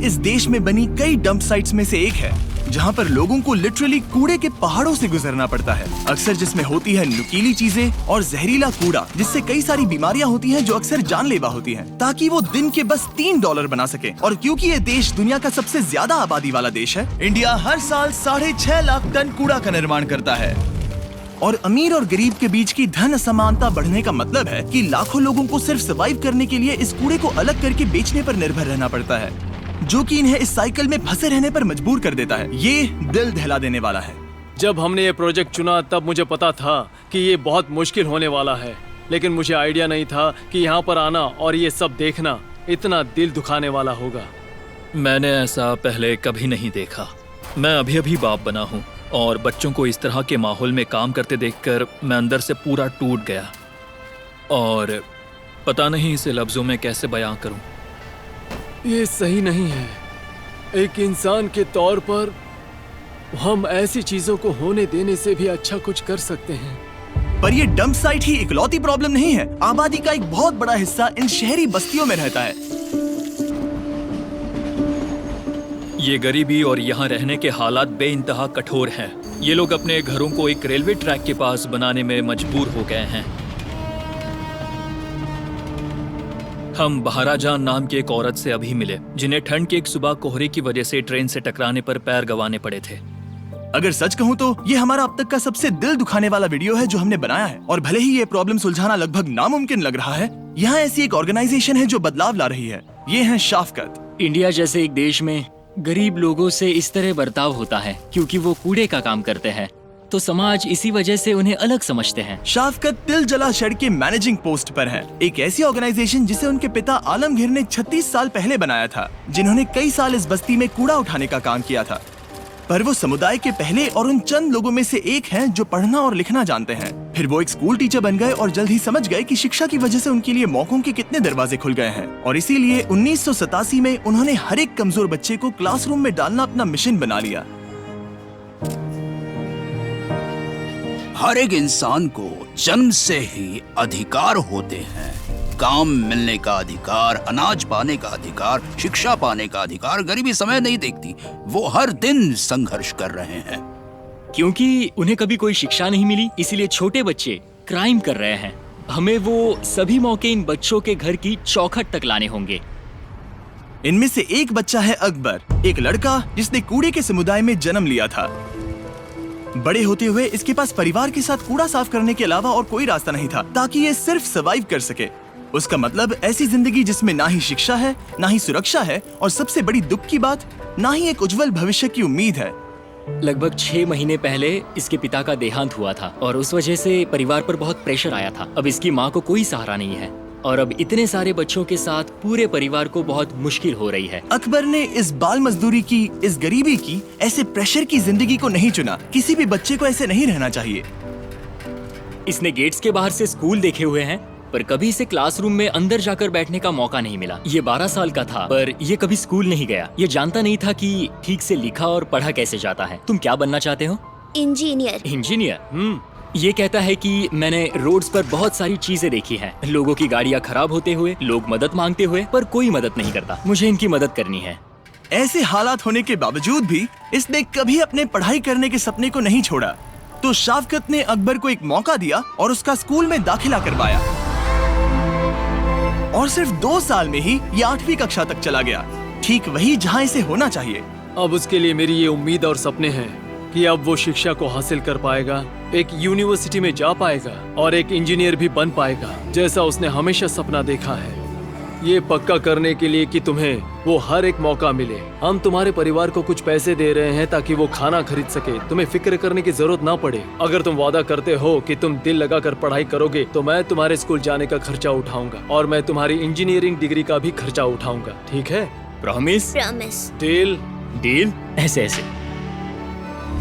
इस देश में बनी कई डंप साइट्स में से एक है, जहाँ पर लोगों को लिटरली कूड़े के पहाड़ों से गुजरना पड़ता है, अक्सर जिसमें होती है नुकीली चीजें और जहरीला कूड़ा, जिससे कई सारी बीमारियां होती हैं जो अक्सर जानलेवा होती हैं, ताकि वो दिन के बस $3 बना सके। और क्योंकि ये देश दुनिया का सबसे ज्यादा आबादी वाला देश है, इंडिया हर साल 6.5 लाख टन कूड़ा का निर्माण करता है। और अमीर और गरीब के बीच की धन असमानता बढ़ने का मतलब है कि लाखों लोगों को सिर्फ सर्वाइव करने के लिए इस कूड़े को अलग करके बेचने पर निर्भर रहना पड़ता है, जो कि इन्हें इस साइकिल में फंसे रहने पर मजबूर कर देता है। ये दिल दहला देने वाला है। जब हमने ये प्रोजेक्ट चुना तब मुझे पता था कि ये बहुत मुश्किल होने वाला है, लेकिन मुझे आइडिया नहीं था कि यहाँ पर आना और ये सब देखना इतना दिल दुखाने वाला होगा। मैंने ऐसा पहले कभी नहीं देखा। मैं अभी अभी बाप बना हूँ और बच्चों को इस तरह के माहौल में काम करते देखकर मैं अंदर से पूरा टूट गया और पता नहीं इसे लफ्जों में कैसे बयां करूं। ये सही नहीं है। एक इंसान के तौर पर हम ऐसी चीजों को होने देने से भी अच्छा कुछ कर सकते हैं। पर ये डंप साइट ही इकलौती प्रॉब्लम नहीं है। आबादी का एक बहुत बड़ा हिस्सा इन शहरी बस्तियों में रहता है। ये गरीबी और यहाँ रहने के हालात बेइंतहा कठोर हैं। ये लोग अपने घरों को एक रेलवे ट्रैक के पास बनाने में मजबूर हो गए हैं। हम बहाराजान नाम की एक औरत से अभी मिले, जिन्हें ठंड की एक सुबह कोहरे की वजह से ट्रेन से टकराने पर पैर गंवाने पड़े थे। अगर सच कहूँ तो ये हमारा अब तक का सबसे दिल दुखाने वाला वीडियो है जो हमने बनाया है। और भले ही ये प्रॉब्लम सुलझाना लगभग नामुमकिन लग रहा है, यहाँ ऐसी एक ऑर्गेनाइजेशन है जो बदलाव ला रही है। ये है शाफकत। इंडिया जैसे एक देश में गरीब लोगों से इस तरह बर्ताव होता है क्योंकि वो कूड़े का काम करते हैं, तो समाज इसी वजह से उन्हें अलग समझते हैं। शाफकत तिल जला शेड के मैनेजिंग पोस्ट पर है, एक ऐसी ऑर्गेनाइजेशन जिसे उनके पिता आलमगीर ने 36 साल पहले बनाया था, जिन्होंने कई साल इस बस्ती में कूड़ा उठाने का काम किया था। पर वो समुदाय के पहले और उन चंद लोगों में से एक हैं जो पढ़ना और लिखना जानते हैं। फिर वो एक स्कूल टीचर बन गए और जल्द ही समझ गए कि शिक्षा की वजह से उनके लिए मौकों के कितने दरवाजे खुल गए हैं। और इसीलिए 1987 में उन्होंने हर एक कमजोर बच्चे को क्लासरूम में डालना अपना मिशन बना लिया। हर एक इंसान को जन्म से ही अधिकार होते हैं। काम मिलने का अधिकार, अनाज पाने का अधिकार, शिक्षा पाने का अधिकार। गरीबी समय नहीं देखती, वो हर दिन संघर्ष कर रहे हैं। क्योंकि उन्हें कभी कोई शिक्षा नहीं मिली, इसीलिए छोटे बच्चे क्राइम कर रहे हैं। हमें वो सभी मौके इन बच्चों के घर की चौखट तक लाने होंगे। इनमें से एक बच्चा है अकबर, एक लड़का जिसने कूड़े के समुदाय में जन्म लिया था। बड़े होते हुए इसके पास परिवार के साथ कूड़ा साफ करने के अलावा और कोई रास्ता नहीं था ताकि ये सिर्फ सर्वाइव कर सके। उसका मतलब ऐसी जिंदगी जिसमें ना ही शिक्षा है, ना ही सुरक्षा है, और सबसे बड़ी दुख की बात, ना ही एक उज्जवल भविष्य की उम्मीद है। लगभग 6 महीने पहले इसके पिता का देहांत हुआ था और उस वजह से परिवार पर बहुत प्रेशर आया था। अब इसकी माँ को कोई सहारा नहीं है और अब इतने सारे बच्चों के साथ पूरे परिवार को बहुत मुश्किल हो रही है। अकबर ने इस बाल मजदूरी की, इस गरीबी की, ऐसे प्रेशर की जिंदगी को नहीं चुना। किसी भी बच्चे को ऐसे नहीं रहना चाहिए। इसने गेट्स के बाहर से स्कूल देखे हुए हैं, पर कभी इसे क्लासरूम में अंदर जाकर बैठने का मौका नहीं मिला। ये 12 साल का था, पर ये कभी स्कूल नहीं गया। ये जानता नहीं था कि ठीक से लिखा और पढ़ा कैसे जाता है। तुम क्या बनना चाहते हो? इंजीनियर। इंजीनियर। ये कहता है कि मैंने रोड्स पर बहुत सारी चीजें देखी हैं, लोगों की गाड़ियाँ खराब होते हुए, लोग मदद मांगते हुए, पर कोई मदद नहीं करता। मुझे इनकी मदद करनी है। ऐसे हालात होने के बावजूद भी इसने कभी अपने पढ़ाई करने के सपने को नहीं छोड़ा। तो शाफकत ने अकबर को एक मौका दिया और उसका स्कूल में दाखिला करवाया। और सिर्फ 2 साल में ही ये 8वीं कक्षा तक चला गया, ठीक वही जहाँ इसे होना चाहिए। अब उसके लिए मेरी ये उम्मीद और सपने हैं कि अब वो शिक्षा को हासिल कर पाएगा, एक यूनिवर्सिटी में जा पाएगा और एक इंजीनियर भी बन पाएगा, जैसा उसने हमेशा सपना देखा है। ये पक्का करने के लिए कि तुम्हें वो हर एक मौका मिले, हम तुम्हारे परिवार को कुछ पैसे दे रहे हैं ताकि वो खाना खरीद सके, तुम्हें फिक्र करने की जरूरत ना पड़े। अगर तुम वादा करते हो कि तुम दिल लगाकर पढ़ाई करोगे तो मैं तुम्हारे स्कूल जाने का खर्चा उठाऊंगा और मैं तुम्हारी इंजीनियरिंग डिग्री का भी खर्चा उठाऊंगा, ठीक है? प्रॉमिस? प्रॉमिस। डील? डील? ऐसे।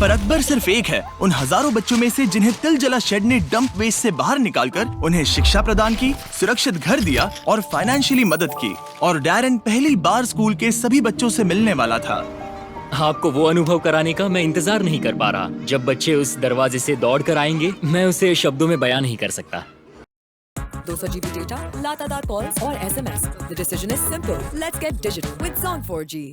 पर अकबर सिर्फ एक है उन हजारों बच्चों में से जिन्हें तिल जला शेड ने डंप वेस्ट से बाहर निकालकर उन्हें शिक्षा प्रदान की, सुरक्षित घर दिया और फाइनेंशियली मदद की। और डैरन पहली बार स्कूल के सभी बच्चों से मिलने वाला था। आपको वो अनुभव कराने का मैं इंतजार नहीं कर पा रहा। जब बच्चे उस दरवाजे से दौड़ कर आएंगे, मैं उसे शब्दों में बयान नहीं कर सकता। 200 GB data, लातादार कॉल्स और SMS. The decision is simple. Let's get digital with Zone 4G.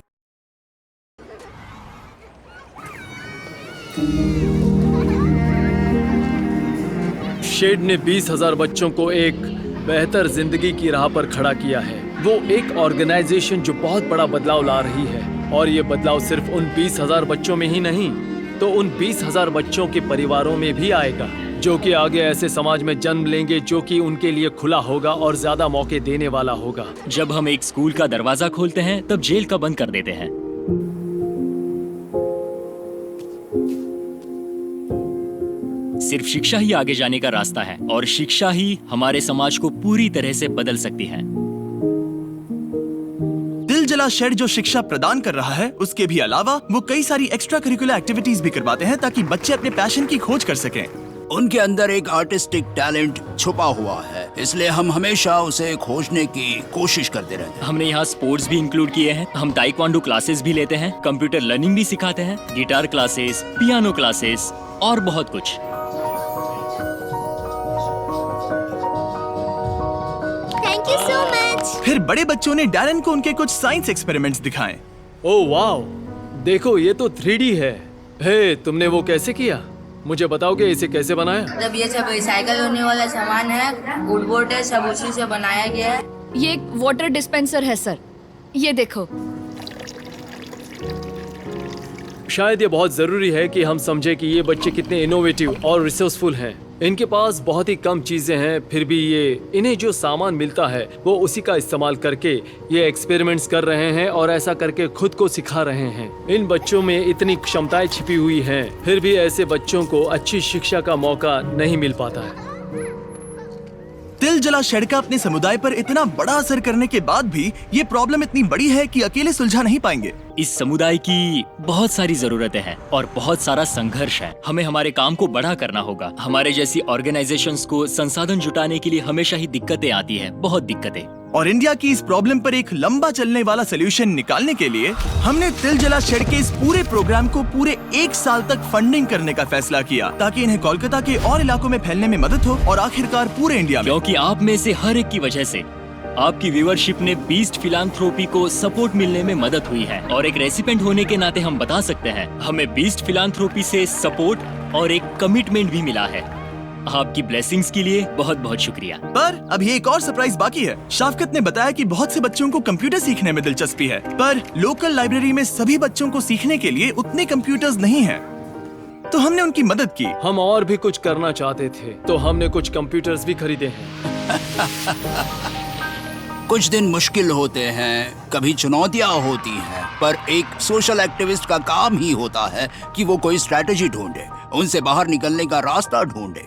शेड ने 20,000 बच्चों को एक बेहतर जिंदगी की राह पर खड़ा किया है। वो एक ऑर्गेनाइजेशन जो बहुत बड़ा बदलाव ला रही है, और ये बदलाव सिर्फ उन 20,000 बच्चों में ही नहीं, तो उन 20,000 बच्चों के परिवारों में भी आएगा, जो कि आगे ऐसे समाज में जन्म लेंगे जो कि उनके लिए खुला होगा और ज्यादा मौके देने वाला होगा। जब हम एक स्कूल का दरवाजा खोलते हैं तब जेल का बंद कर देते हैं। सिर्फ शिक्षा ही आगे जाने का रास्ता है, और शिक्षा ही हमारे समाज को पूरी तरह से बदल सकती है। दिल जला शेड जो शिक्षा प्रदान कर रहा है, उसके भी अलावा वो कई सारी एक्स्ट्रा करिकुलर एक्टिविटीज भी करवाते हैं ताकि बच्चे अपने पैशन की खोज कर सकें। उनके अंदर एक आर्टिस्टिक टैलेंट छुपा हुआ है, इसलिए हम हमेशा उसे खोजने की कोशिश करते रहते हैं। हमने यहाँ स्पोर्ट्स भी इंक्लूड किए हैं। हम ताइक्वांडो क्लासेस भी लेते हैं, कंप्यूटर लर्निंग भी सिखाते हैं, गिटार क्लासेस, पियानो क्लासेस और बहुत कुछ। Thank you so much. फिर बड़े बच्चों ने डैरन को उनके कुछ साइंस एक्सपेरिमेंट्स दिखाए। ओह वाओ, देखो ये तो 3D है। हे, तुमने वो कैसे किया? मुझे बताओगे इसे कैसे बनाया? मतलब ये सब रिसाइकल होने वाला सामान है, वुडबोर्ड है, सब उसी से बनाया गया है। ये एक वाटर डिस्पेंसर है सर, ये देखो। शायद ये बहुत जरूरी है कि हम समझें कि ये बच्चे कितने इनोवेटिव और रिसोर्सफुल हैं। इनके पास बहुत ही कम चीजें हैं, फिर भी इन्हें जो सामान मिलता है वो उसी का इस्तेमाल करके ये एक्सपेरिमेंट्स कर रहे हैं और ऐसा करके खुद को सिखा रहे हैं। इन बच्चों में इतनी क्षमताएं छिपी हुई हैं, फिर भी ऐसे बच्चों को अच्छी शिक्षा का मौका नहीं मिल पाता है। दिल जला शेड का अपने समुदाय पर इतना बड़ा असर करने के बाद भी ये प्रॉब्लम इतनी बड़ी है कि अकेले सुलझा नहीं पाएंगे। इस समुदाय की बहुत सारी जरूरतें हैं और बहुत सारा संघर्ष है। हमें हमारे काम को बड़ा करना होगा। हमारे जैसी ऑर्गेनाइजेशंस को संसाधन जुटाने के लिए हमेशा ही दिक्कतें आती है, बहुत दिक्कतें। और इंडिया की इस प्रॉब्लम पर एक लंबा चलने वाला सोल्यूशन निकालने के लिए हमने दिल जला शेड के इस पूरे प्रोग्राम को पूरे 1 साल तक फंडिंग करने का फैसला किया, ताकि इन्हें कोलकाता के और इलाकों में फैलने में मदद हो और आखिरकार पूरे इंडिया में। क्योंकि आप में से हर एक की वजह से आपकी व्यूअरशिप ने बीस्ट फिलांथ्रोपी को सपोर्ट मिलने में मदद हुई है, और एक रेसिपेंट होने के नाते हम बता सकते हैं हमें बीस्ट फिलांथ्रोपी से सपोर्ट और एक कमिटमेंट भी मिला है। आपकी ब्लेसिंग्स के लिए बहुत बहुत शुक्रिया। पर अभी एक और सरप्राइज बाकी है। शाफकत ने बताया कि बहुत से बच्चों को कंप्यूटर सीखने में दिलचस्पी है, पर लोकल लाइब्रेरी में सभी बच्चों को सीखने के लिए उतने कंप्यूटर्स नहीं हैं। तो हमने उनकी मदद की। हम और भी कुछ करना चाहते थे, तो हमने कुछ कंप्यूटर्स भी खरीदे हैं। कुछ दिन मुश्किल होते हैं, कभी चुनौतियां होती हैं, पर एक सोशल एक्टिविस्ट का काम ही होता है कि वो कोई स्ट्रैटेजी ढूंढे, उनसे बाहर निकलने का रास्ता ढूंढे,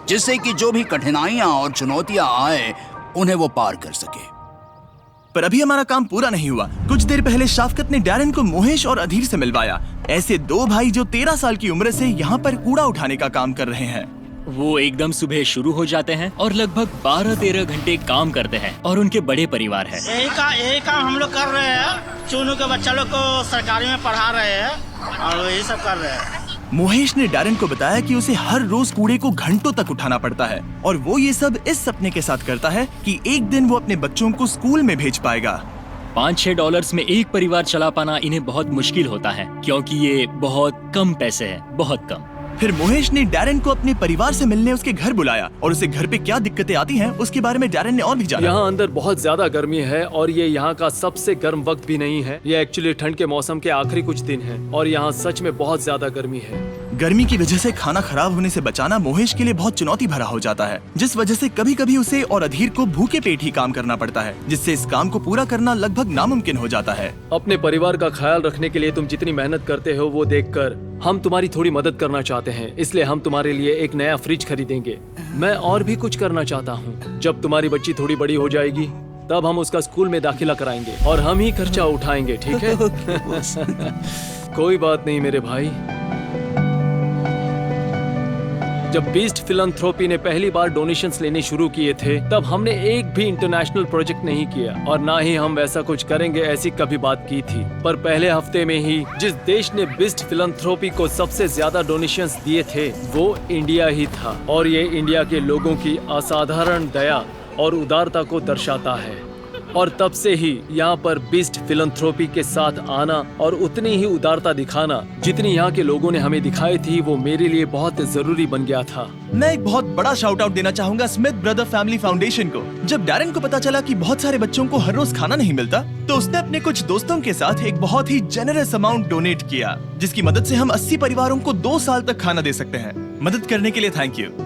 जिससे कि जो भी कठिनाइयां और चुनौतियां आए उन्हें वो पार कर सके। पर अभी हमारा काम पूरा नहीं हुआ। कुछ देर पहले शाफकत ने डैरन को मोहेश और अधीर से मिलवाया, ऐसे 2 भाई जो 13 साल की उम्र से यहाँ पर कूड़ा उठाने का काम कर रहे हैं। वो एकदम सुबह शुरू हो जाते हैं और लगभग 12-13 घंटे काम करते हैं, और उनके बड़े परिवार है। यही काम हम लोग कर रहे हैं। चुनू के बच्चा लोग को सरकारी में पढ़ा रहे हैं और यही सब कर रहे हैं। मोहेश ने डैरन को बताया कि उसे हर रोज कूड़े को घंटों तक उठाना पड़ता है, और वो ये सब इस सपने के साथ करता है कि एक दिन वो अपने बच्चों को स्कूल में भेज पाएगा। $5-6 में एक परिवार चला पाना इन्हें बहुत मुश्किल होता है, क्योंकि ये बहुत कम पैसे है, बहुत कम। फिर मोहेश ने डैरन को अपने परिवार से मिलने उसके घर बुलाया, और उसे घर पे क्या दिक्कतें आती हैं उसके बारे में डैरन ने और भी जाना। यहाँ अंदर बहुत ज्यादा गर्मी है, और ये यहाँ का सबसे गर्म वक्त भी नहीं है। ये एक्चुअली ठंड के मौसम के आखिरी कुछ दिन है, और यहाँ सच में बहुत ज्यादा गर्मी है। गर्मी की वजह से खाना खराब होने से बचाना मोहेश के लिए बहुत चुनौती भरा हो जाता है, जिस वजह से कभी कभी उसे और अधीर को भूखे पेट ही काम करना पड़ता है, जिससे इस काम को पूरा करना लगभग नामुमकिन हो जाता है। अपने परिवार का ख्याल रखने के लिए तुम जितनी मेहनत करते हो वो देखकर हम तुम्हारी थोड़ी मदद करना चाहते हैं, इसलिए हम तुम्हारे लिए एक नया फ्रिज खरीदेंगे। मैं और भी कुछ करना चाहता हूँ। जब तुम्हारी बच्ची थोड़ी बड़ी हो जाएगी तब हम उसका स्कूल में दाखिला कराएंगे और हम ही खर्चा उठाएंगे, ठीक है? कोई बात नहीं मेरे भाई। जब बीस्ट फिलैंथ्रोपी ने पहली बार डोनेशंस लेने शुरू किए थे, तब हमने एक भी इंटरनेशनल प्रोजेक्ट नहीं किया, और ना ही हम वैसा कुछ करेंगे ऐसी कभी बात की थी। पर पहले हफ्ते में ही जिस देश ने बीस्ट फिलैंथ्रोपी को सबसे ज्यादा डोनेशंस दिए थे वो इंडिया ही था, और ये इंडिया के लोगों की असाधारण दया और उदारता को दर्शाता है। और तब से ही यहाँ पर बिस्ट फिलंथ्रोपी के साथ आना और उतनी ही उदारता दिखाना जितनी यहाँ के लोगों ने हमें दिखाई थी, वो मेरे लिए बहुत जरूरी बन गया था। मैं एक बहुत बड़ा शाउट आउट देना चाहूंगा स्मिथ ब्रदर फैमिली फाउंडेशन को। जब डैरन को पता चला कि बहुत सारे बच्चों को हर रोज खाना नहीं मिलता, तो उसने अपने कुछ दोस्तों के साथ एक बहुत ही जेनरस अमाउंट डोनेट किया, जिसकी मदद से हम 80 परिवारों को 2 साल तक खाना दे सकते हैं। मदद करने के लिए थैंक यू।